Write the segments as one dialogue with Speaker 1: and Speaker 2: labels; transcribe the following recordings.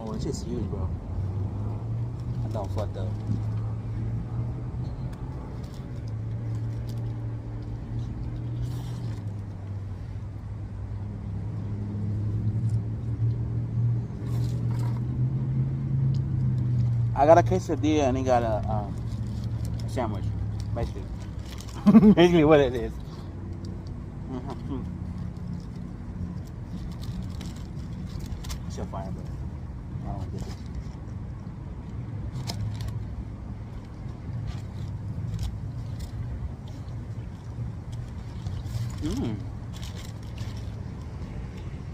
Speaker 1: Oh, it's just huge, bro. I don't fuck up. I got a quesadilla and he got a sandwich, basically. Basically what it is. Mm-hmm. Still fire, but I don't get it. Mmm.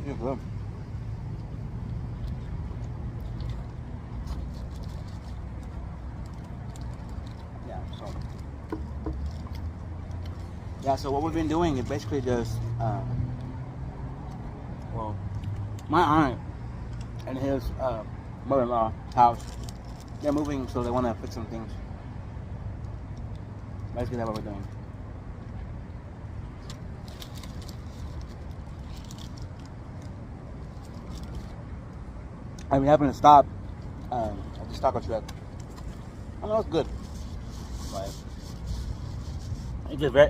Speaker 1: It's good. Yeah, so what we've been doing is basically just, well, my aunt and his mother-in-law house, they're moving, so they want to fix some things. Basically, that's what we're doing. And we happen to stop at this taco truck. I know it's good, but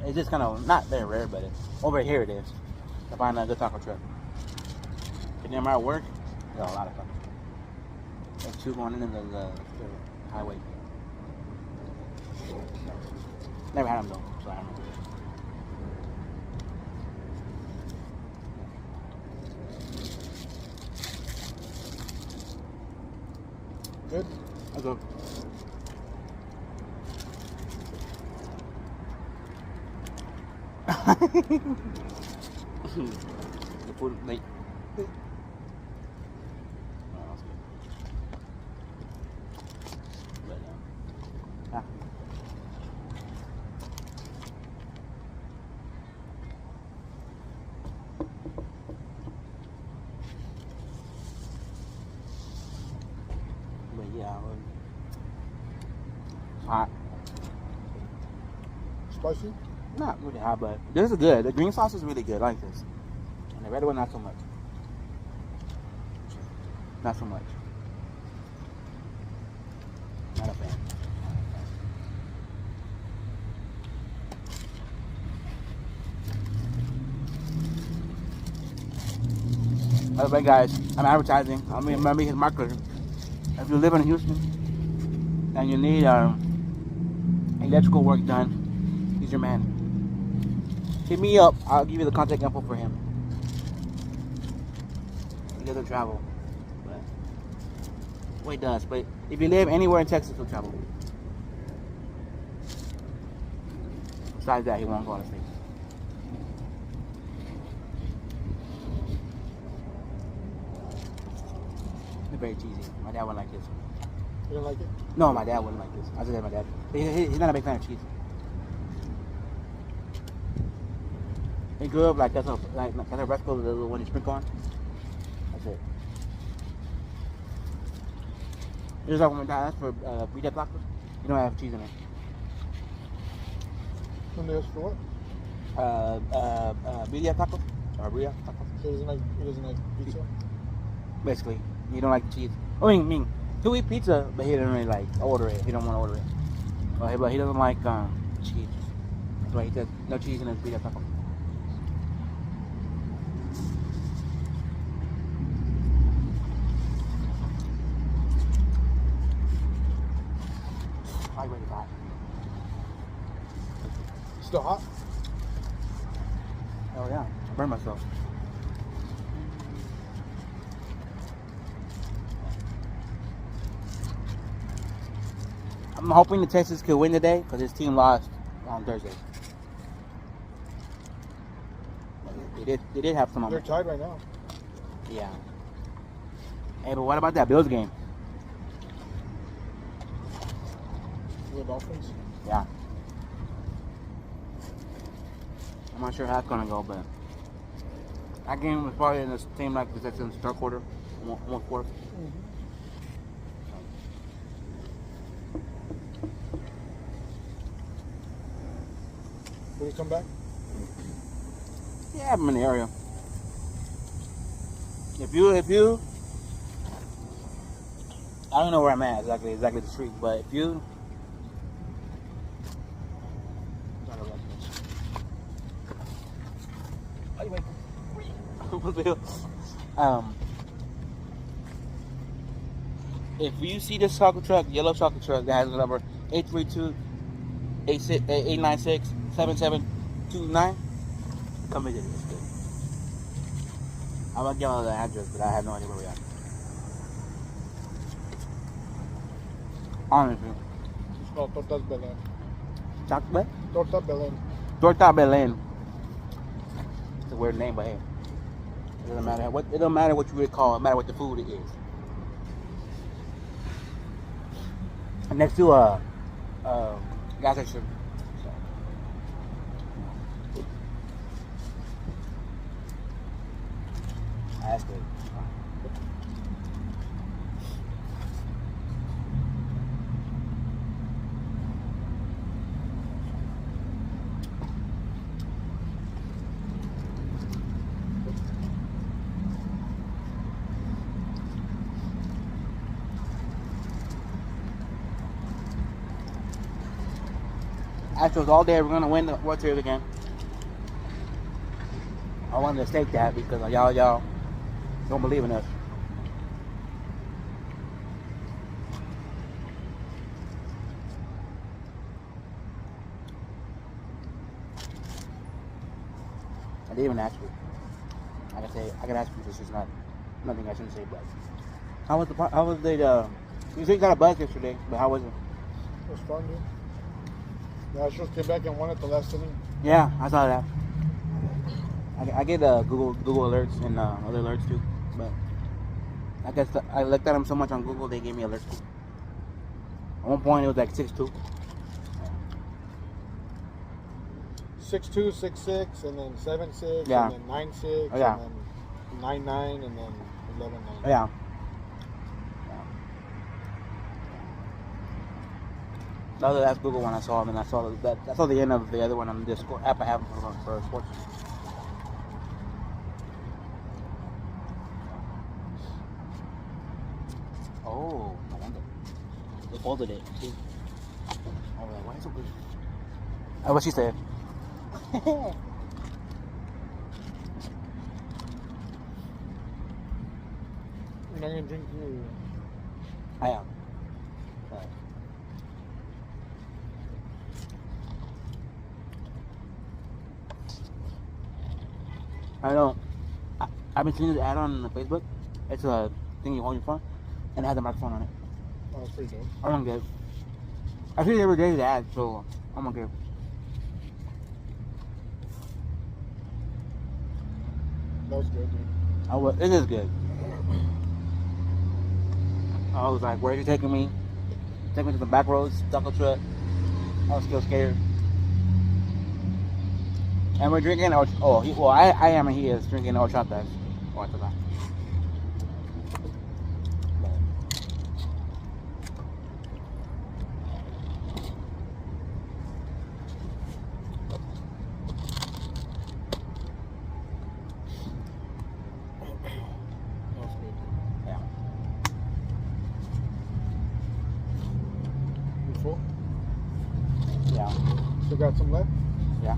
Speaker 1: it's just kind of not very rare, but over here it is to find a good taco truck. And near my work, there's a lot of them. There's two going into the highway. Never had them though, so I don't know.
Speaker 2: Good?
Speaker 1: That's good. The food, like, but yeah, it's hot.
Speaker 2: Spicy?
Speaker 1: Not really hot, but this is good. The green sauce is really good. I like this. And the red one, not so much. Not so much. Not a fan. By the way, guys, I'm advertising. I'm his marketer. If you live in Houston and you need electrical work done, he's your man. Hit me up. I'll give you the contact info for him. He doesn't travel, but well, he does. But if you live anywhere in Texas, he'll travel. Besides that, he won't go on the state. It's very cheesy. My dad wouldn't like this.
Speaker 2: You don't like it?
Speaker 1: No, my dad wouldn't like this. I just said my dad. He's not a big fan of cheese. He grew up like that's a Tabasco, the one you sprinkle on. That's it. Here's like when that's for birria tacos. You don't have cheese in it.
Speaker 2: And there's for what?
Speaker 1: Birria tacos or birria tacos.
Speaker 2: So he doesn't like pizza?
Speaker 1: Basically, you don't like the cheese. I mean, he'll eat pizza, but he doesn't really like order it. He don't want to order it. But he doesn't like cheese. That's why he says no cheese in his birria taco. I really hot.
Speaker 2: Still hot?
Speaker 1: Oh yeah, I burned myself. I'm hoping the Texans could win today because his team lost on Thursday. They did have some
Speaker 2: They're
Speaker 1: moments.
Speaker 2: tied right now.
Speaker 1: Yeah. Hey, but what about that Bills game?
Speaker 2: The Dolphins?
Speaker 1: Yeah. I'm not sure how it's gonna go, but that game was probably in the same like the Texans third quarter, one quarter.
Speaker 2: Mm-hmm. Will he come back?
Speaker 1: Yeah, I'm in the area. If you I don't know where I'm at exactly the street, but if you if you see this chocolate truck, yellow chocolate truck that has the number 832-896-7729, come visit it. It's good. I'm gonna give you the address, but I have no idea where we are. Honestly.
Speaker 2: It's called Tortas Belen.
Speaker 1: Chocolate?
Speaker 2: Torta Belen.
Speaker 1: Torta Belen. It's a weird name, but hey, it doesn't matter what you would call it. It matter what the food it is. Next to a gas station. So. That's good. Astros all day. We're gonna win the World Series again. I wanted to stake that because y'all don't believe in us. I didn't even ask you. I can ask you. This is not nothing I shouldn't say. But how was the you said you got a buzz yesterday, but how was it?
Speaker 2: It was fun, dude. The Astros came back and won at the last inning.
Speaker 1: Yeah, I saw that. I get Google alerts and other alerts too, but I guess I looked at them so much on Google they gave me alerts too. At one point it was like 6-2.
Speaker 2: 6-2, 6-6, and then 7-6,
Speaker 1: Yeah.
Speaker 2: and then 9-6,
Speaker 1: Oh, yeah.
Speaker 2: and then 9-9, and then 11-9.
Speaker 1: Yeah. That was the last Google one I saw, and then I saw the end of the other one on the Discord app I have for sports. Oh, no wonder. They folded it. See? I was like, why is it so good? That's what she said.
Speaker 2: You're not gonna drink your...
Speaker 1: I am. Sorry. I know. I've been seeing this ad on Facebook. It's a thing you hold your phone, and it has a microphone on it.
Speaker 2: Oh, that's pretty dope.
Speaker 1: I'm gonna get it. I see it every day, the ad, so I'm gonna get it.
Speaker 2: That was good, dude.
Speaker 1: It is good. I was like, where are you taking me? Take me to the back roads, taco truck. I was still scared. And we're drinking, I am and he is drinking horchatas. Horchata.
Speaker 2: That was good, dude.
Speaker 1: Yeah.
Speaker 2: You full?
Speaker 1: Yeah.
Speaker 2: Still got some left?
Speaker 1: Yeah.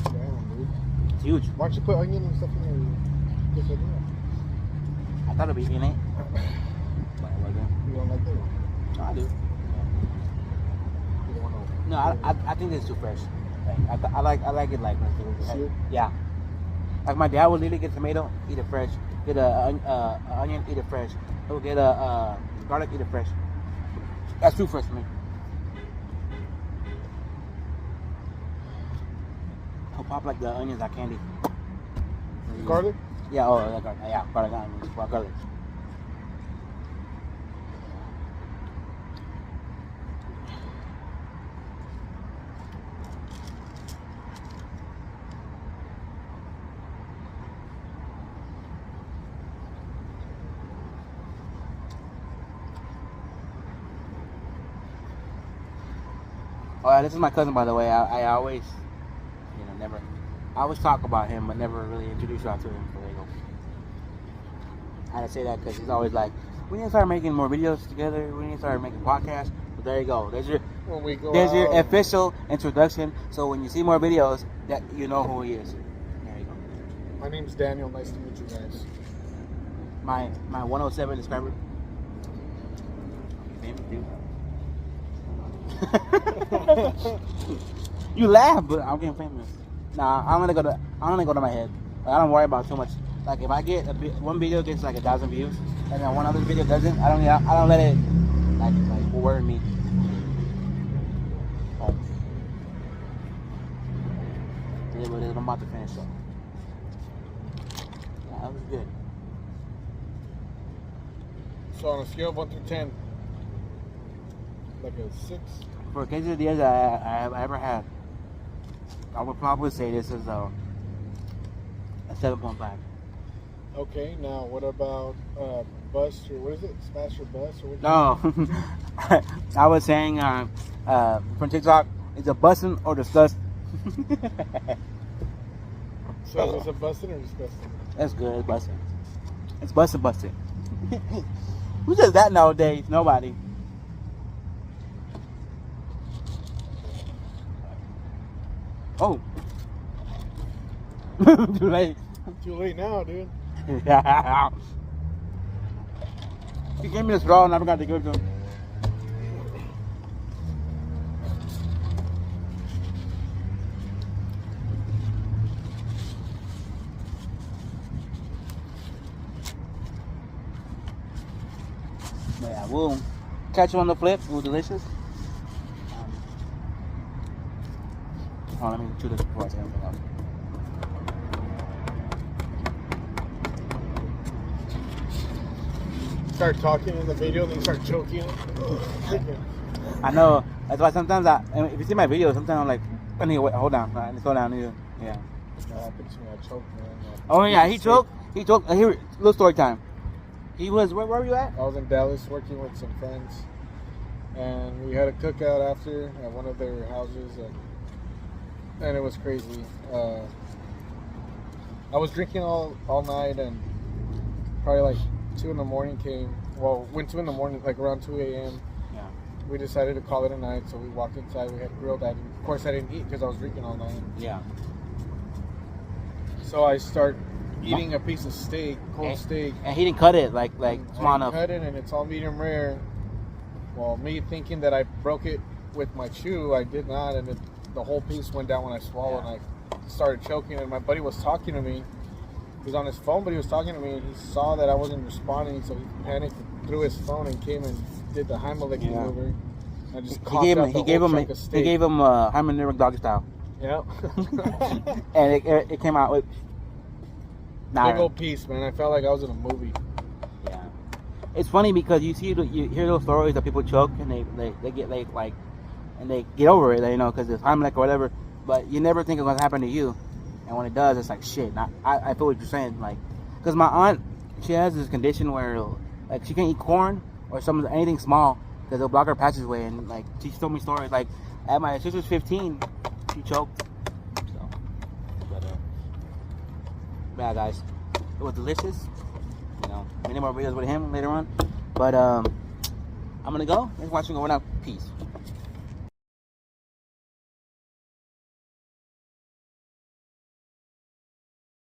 Speaker 2: Damn, dude.
Speaker 1: It's huge.
Speaker 2: Why don't you put onion and stuff in there? Quesadilla?
Speaker 1: I thought it'd be in it. But it wasn't.
Speaker 2: You don't like that?
Speaker 1: No, I do.
Speaker 2: You don't want to...
Speaker 1: No, I think it's too fresh. Like, I like it like
Speaker 2: Seared?
Speaker 1: yeah. Like my dad would literally get tomato, eat it fresh. Get a onion, eat it fresh. He'll get a garlic, eat it fresh. That's too fresh for me. He'll pop like the onions like candy.
Speaker 2: Garlic?
Speaker 1: Yeah, garlic, onions, garlic. Oh, yeah, this is my cousin, by the way. I always, I always talk about him, but never really introduce y'all to him. So there you go. I had to say that because he's always like, We need to start making more videos together. We need to start making podcasts. But there you go. There's your
Speaker 2: When we go
Speaker 1: there's your
Speaker 2: out,
Speaker 1: official introduction. So when you see more videos, that you know who he is. There you go.
Speaker 2: my name's Daniel. Nice to meet you guys.
Speaker 1: My 107 subscriber. Famous dude. You laugh, but I'm getting famous. Nah, I'm gonna go to my head. Like, I don't worry about too much. Like if I get one video gets like 1,000 views, and then one other video doesn't, I don't let it like worry me. Oh. Yeah, but I'm about to finish up. Yeah, that was good.
Speaker 2: So on a scale of 1 through 10, like a 6.
Speaker 1: For quesadillas I ever had, I would probably say this is a 7.5.
Speaker 2: Okay, now what about bust or what is it? Smash or bust or what?
Speaker 1: No, I was saying from TikTok, it's a bussin' or disgusting.
Speaker 2: So is this a busting or disgusting?
Speaker 1: That's good. It's bussin'. It's bussin'. Who says that nowadays? Nobody. Oh. Too late.
Speaker 2: Too late now, dude.
Speaker 1: He gave me the straw and I forgot to give it to him. Yeah, we'll catch you on the flip. It was delicious. Oh, let me do this before I say anything else.
Speaker 2: Start talking in the video, then you start choking.
Speaker 1: I know. That's why sometimes if you see my videos, sometimes I'm like, I need to wait, hold on. I need to slow down. Yeah.
Speaker 2: That happens to me. I choke, man.
Speaker 1: Oh, yeah, he choked. Here, little story time. He was, where were you at?
Speaker 2: I was in Dallas working with some friends, and we had a cookout after at one of their houses, and it was crazy. I was drinking all night, and probably like 2 in the morning came. Well, when 2 in the morning, like around 2 a.m.,
Speaker 1: Yeah.
Speaker 2: we decided to call it a night, so we walked inside. We had grilled that. Of course, I didn't eat because I was drinking all night.
Speaker 1: Yeah.
Speaker 2: So I start eating a piece of steak, cold steak.
Speaker 1: And he didn't cut it like small
Speaker 2: I
Speaker 1: enough.
Speaker 2: cut it, and it's all medium rare. Well, me thinking that I broke it with my chew, I did not, and the whole piece went down when I swallowed, and I started choking. And my buddy was talking to me. He was on his phone, but he was talking to me, and he saw that I wasn't responding, so he panicked and threw his phone and came and did the Heimlich maneuver. I just
Speaker 1: He gave him Heimer doggy style.
Speaker 2: Yep.
Speaker 1: And it came out with
Speaker 2: Big old piece, man. I felt like I was in a movie.
Speaker 1: Yeah. It's funny because you hear those stories that people choke and they get like and they get over it, you know, because it's Heimlich or whatever. But you never think it's gonna happen to you, and when it does, it's like shit. I feel what you're saying, like, because my aunt, she has this condition where like she can't eat corn or anything small because it'll block her passageway, and like she told me stories like at my sister's 15, she choked. So, but yeah, guys, it was delicious. You know, many more videos with him later on, but I'm gonna go. Thanks for watching. Over now. Peace.